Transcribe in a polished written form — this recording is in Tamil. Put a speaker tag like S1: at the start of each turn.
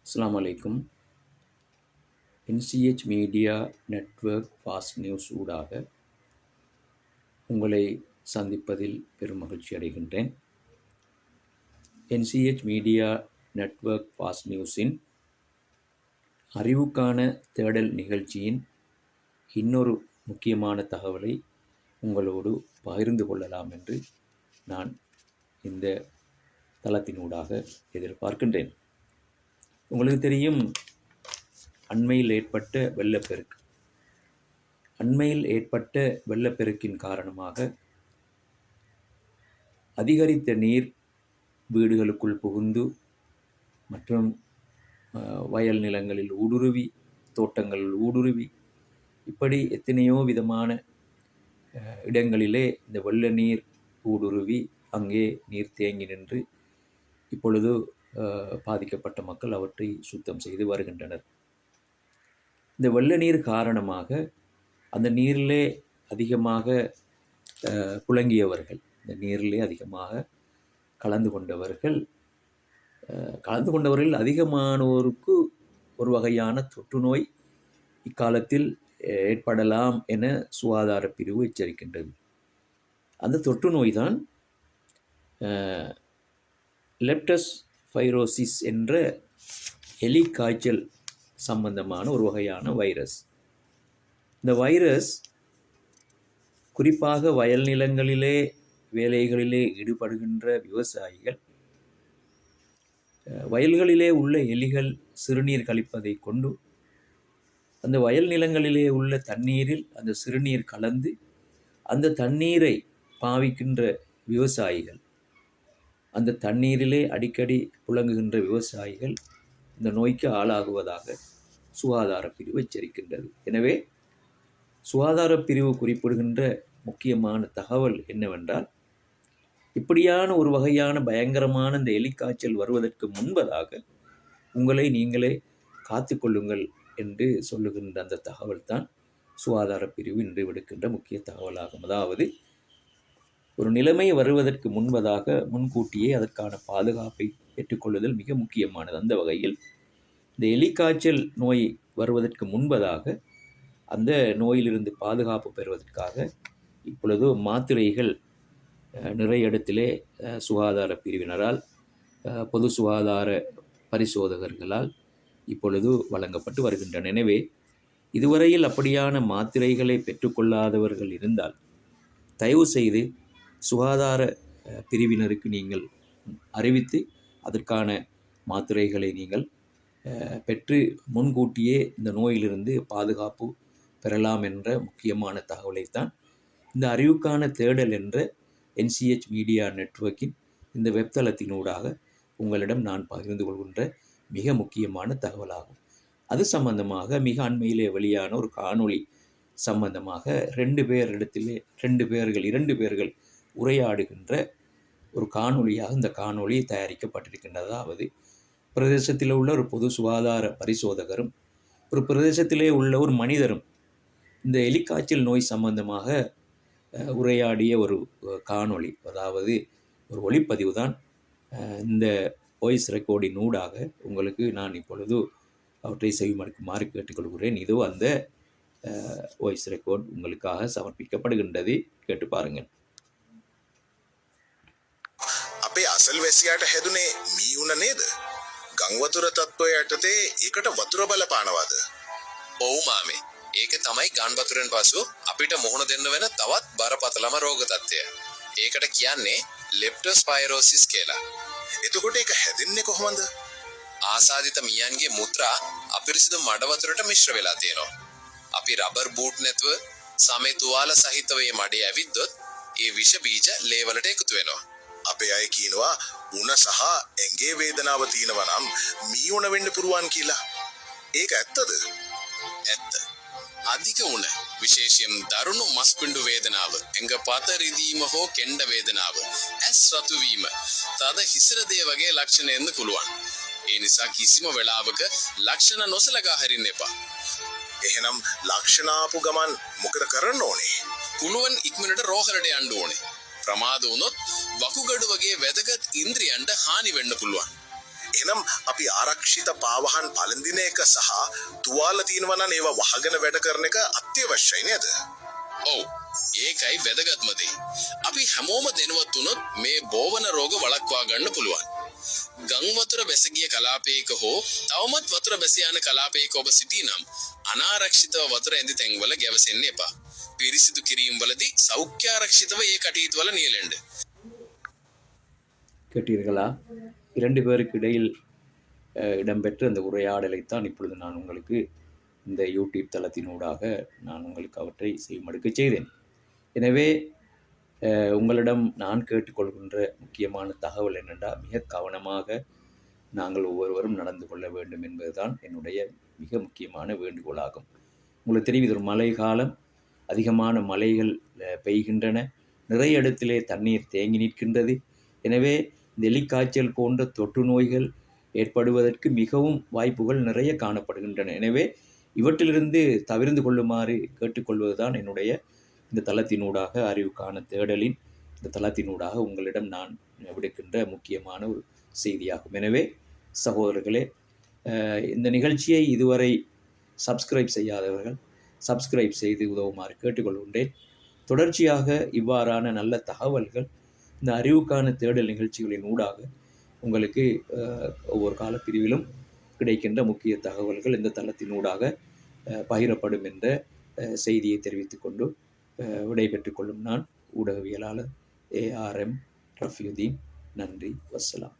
S1: அஸ்ஸலாமு அலைக்கும். NCH media network fast news ஊடாக உங்களை சந்திப்பதில் பெரும் மகிழ்ச்சி அடைகின்றேன். NCH மீடியா நெட்வொர்க் ஃபாஸ்ட் நியூஸின் அறிவுக்கான தேடல் நிகழ்ச்சியின் இன்னொரு முக்கியமான தகவலை உங்களோடு பகிர்ந்து கொள்ளலாம் என்று நான் இந்த தளத்தினூடாக எதிர்பார்க்கின்றேன். உங்களுக்கு தெரியும், அண்மையில் ஏற்பட்ட வெள்ளப்பெருக்கு. அண்மையில் ஏற்பட்ட வெள்ளப்பெருக்கின் காரணமாக அதிகரித்த நீர் வீடுகளுக்குள் புகுந்து மற்றும் வயல் நிலங்களில் ஊடுருவி, தோட்டங்களில் ஊடுருவி, இப்படி எத்தனையோ விதமான இடங்களிலே இந்த வெள்ள நீர் ஊடுருவி அங்கே நீர் தேங்கி நின்று இப்பொழுது பாதிக்கப்பட்ட மக்கள் அவற்றை சுத்தம் செய்து வருகின்றனர். இந்த வெள்ள நீர் காரணமாக அந்த நீரிலே அதிகமாக புழங்கியவர்கள், இந்த நீரிலே அதிகமாக கலந்து கொண்டவர்கள் அதிகமானோருக்கு ஒரு வகையான தொற்று நோய் இக்காலத்தில் ஏற்படலாம் என சுகாதார பிரிவு எச்சரிக்கின்றது. அந்த தொற்று நோய்தான் லெப்டோஸ்பைரோசிஸ் என்ற எலி காய்ச்சல் சம்பந்தமான ஒரு வகையான வைரஸ். இந்த வைரஸ் குறிப்பாக வயல் நிலங்களிலே வேலைகளிலே ஈடுபடுகின்ற விவசாயிகள் வயல்களிலே உள்ள எலிகள் சிறுநீர் கழிப்பதை கொண்டு அந்த வயல் நிலங்களிலே உள்ள தண்ணீரில் அந்த சிறுநீர் கலந்து அந்த தண்ணீரை பாவிக்கின்ற விவசாயிகள், அந்த தண்ணீரிலே அடிக்கடி புழங்குகின்ற விவசாயிகள் இந்த நோய்க்கு ஆளாகுவதாக சுகாதார பிரிவு எச்சரிக்கின்றது. எனவே சுகாதார பிரிவு குறிப்பிடுகின்ற முக்கியமான தகவல் என்னவென்றால், இப்படியான ஒரு வகையான பயங்கரமான இந்த எலிக்காய்ச்சல் வருவதற்கு முன்பதாக உங்களை நீங்களே காத்துக்கொள்ளுங்கள் என்று சொல்லுகின்ற அந்த தகவல் தான் சுகாதார பிரிவு இன்று விடுக்கின்ற முக்கிய தகவலாகும். அதாவது, ஒரு நிலைமை வருவதற்கு முன்பதாக முன்கூட்டியே அதற்கான பாதுகாப்பை பெற்றுக்கொள்ளுதல் மிக முக்கியமானது. அந்த வகையில் இந்த எலிக்காய்ச்சல் நோய் வருவதற்கு முன்பதாக அந்த நோயிலிருந்து பாதுகாப்பு பெறுவதற்காக இப்பொழுது மாத்திரைகள் நிறைய இடத்திலே சுகாதார பிரிவினரால், பொது சுகாதார பரிசோதகர்களால் இப்பொழுது வழங்கப்பட்டு வருகின்றன. எனவே இதுவரையில் அப்படியான மாத்திரைகளை பெற்றுக்கொள்ளாதவர்கள் இருந்தால் தயவு செய்து சுகாதார பிரிவினருக்கு நீங்கள் அறிவித்து அதற்கான மாத்திரைகளை நீங்கள் பெற்று முன்கூட்டியே இந்த நோயிலிருந்து பாதுகாப்பு பெறலாம் என்ற முக்கியமான தகவலைத்தான் இந்த அறிவுக்கான தேடல் என்ற NCH மீடியா நெட்வொர்க்கின் இந்த வெப்தளத்தினூடாக உங்களிடம் நான் பகிர்ந்து கொள்கின்ற மிக முக்கியமான தகவலாகும். அது சம்பந்தமாக மிக அண்மையிலே வெளியான ஒரு காணொளி சம்பந்தமாக இரண்டு பேர்கள் உரையாடுகின்ற ஒரு காணொளியாக இந்த காணொளி தயாரிக்கப்பட்டிருக்கின்றது. அதாவது, பிரதேசத்தில் உள்ள ஒரு பொது சுகாதார பரிசோதகரும் ஒரு பிரதேசத்திலே உள்ள ஒரு மனிதரும் இந்த எலிக்காய்ச்சல் நோய் சம்பந்தமாக உரையாடிய ஒரு காணொளி, அதாவது ஒரு ஒளிப்பதிவு தான். இந்த வாய்ஸ் ரெக்கார்டின் ஊடாக உங்களுக்கு நான் இப்பொழுது அவற்றை செவிமடுக்குமாறு கேட்டுக்கொள்கிறேன். இதோ அந்த வாய்ஸ் ரெக்கார்ட் உங்களுக்காக சமர்ப்பிக்கப்படுகின்றது. கேட்டு பாருங்கள்.
S2: අපේ අසල්වැසියාට හැදුනේ මීහුණ නේද? ගංවතුර තත්ත්වය යටතේ ඒකට වතුර බලපානවද?
S3: ඔව් මාමේ. ඒක තමයි ගන් වතුරෙන් පසු අපිට මුහුණ දෙන්න වෙන තවත් බරපතලම රෝග තත්ත්වය. ඒකට කියන්නේ ලෙප්ටෝස්පයිරෝසිස් කියලා.
S2: එතකොට ඒක හැදෙන්නේ කොහොමද?
S3: ආසාදිත මීයන්ගේ මුත්‍රා අපිරිසිදු මඩ වතුරට මිශ්‍ර වෙලා තියෙනවා. අපි රබර් බූට් නැතුව සමේ තුවාල සහිතව මේ මඩේ ඇවිද්දොත් ඒ විෂ බීජ ලේ වලට එකතු වෙනවා.
S2: අපේ අය කියනවා උණ සහ ඇඟේ වේදනාව තියෙනවා නම් මීහුණ වෙන්න පුරුවන් කියලා. ඒක ඇත්තද?
S3: ඇත්ත. අධික උණ, විශේෂයෙන් දරුණු මස්පිණ්ඩු වේදනාව, ඇඟ පත රිදීම හෝ කෙන්ඩ වේදනාව, ඇස් රතු වීම, තද හිසරදේ වගේ ලක්ෂණ එන්න පුළුවන්. ඒ නිසා කිසිම වෙලාවක ලක්ෂණ නොසලකා හරින්න එපා.
S2: එහෙනම් ලක්ෂණ ආපු ගමන් මොකද කරන්න ඕනේ?
S3: පුළුවන් ඉක්මනට රෝහලට යන්න ඕනේ. ප්‍රමාද වුණොත් වකුගඩු වගේ වැදගත් ඉන්ද්‍රියන්ට හානි වෙන්න පුළුවන්.
S2: එනම් අපි ආරක්ෂිත පාවහන් පළඳින එක සහ තුවාල තියෙනවා නම් ඒවා වහගෙන වැඩ කරන එක අත්‍යවශ්‍යයි නේද?
S3: ඔව් ඒකයි වැදගත්ම දේ. අපි හැමෝම දැනුවත් වුණොත් මේ බෝවන රෝග වළක්වා ගන්න පුළුවන්. ගම් වතුර බැස ගිය කලාපයක හෝ තවමත් වතුර බැස යන කලාපයක ඔබ සිටිනම් අනාරක්ෂිතව වතුර ඇඳි තැන්වල ගැවසෙන්න එපා. පිරිසිදු කිරීම වලදී සෞඛ්‍ය ආරක්ෂිතව ඒ කටයුතු වල නියැලෙන්න.
S1: கேட்டீர்களா? 2 பேருக்கு இடையில் இடம்பெற்ற அந்த உரையாடலைத்தான் இப்பொழுது நான் உங்களுக்கு இந்த யூடியூப் தளத்தினூடாக நான் உங்களுக்கு அவற்றை செய்மடுக்க செய்தேன். எனவே உங்களிடம் நான் கேட்டுக்கொள்கின்ற முக்கியமான தகவல் என்னென்றால், மிக கவனமாக நாங்கள் ஒவ்வொருவரும் நடந்து கொள்ள வேண்டும் என்பதுதான் என்னுடைய மிக முக்கியமான வேண்டுகோளாகும். உங்களுக்கு தெரியும், இது ஒரு மழை காலம், அதிகமான மழைகள் பெய்கின்றன, நிறைய இடத்திலே தண்ணீர் தேங்கி நிற்கின்றது. எனவே இந்த எலிக்காய்ச்சல் போன்ற தொற்று நோய்கள் ஏற்படுவதற்கு மிகவும் வாய்ப்புகள் நிறைய காணப்படுகின்றன. எனவே இவற்றிலிருந்து தவிர்ந்து கொள்ளுமாறு கேட்டுக்கொள்வதுதான் என்னுடைய இந்த தளத்தினூடாக, அறிவுக்கான தேடலின் இந்த தளத்தினூடாக உங்களிடம் நான் விடுக்கின்ற முக்கியமான ஒரு செய்தியாகும். எனவே சகோதரர்களே, இந்த நிகழ்ச்சியை இதுவரை சப்ஸ்கிரைப் செய்யாதவர்கள் சப்ஸ்கிரைப் செய்து உதவுமாறு கேட்டுக்கொள்கின்றேன். தொடர்ச்சியாக இவ்வாறான நல்ல தகவல்கள் இந்த அறிவுக்கான தேடல் நிகழ்ச்சிகளின் ஊடாக உங்களுக்கு ஒவ்வொரு காலப்பிரிவிலும் கிடைக்கின்ற முக்கிய தகவல்கள் இந்த தளத்தினூடாக பகிரப்படும் என்ற செய்தியை தெரிவித்துக்கொண்டு விடைபெற்றுக் கொள்ளும் நான் ஊடகவியலாளர் ARM ரஃபியுதீன். நன்றி, வஸ்ஸலாம்.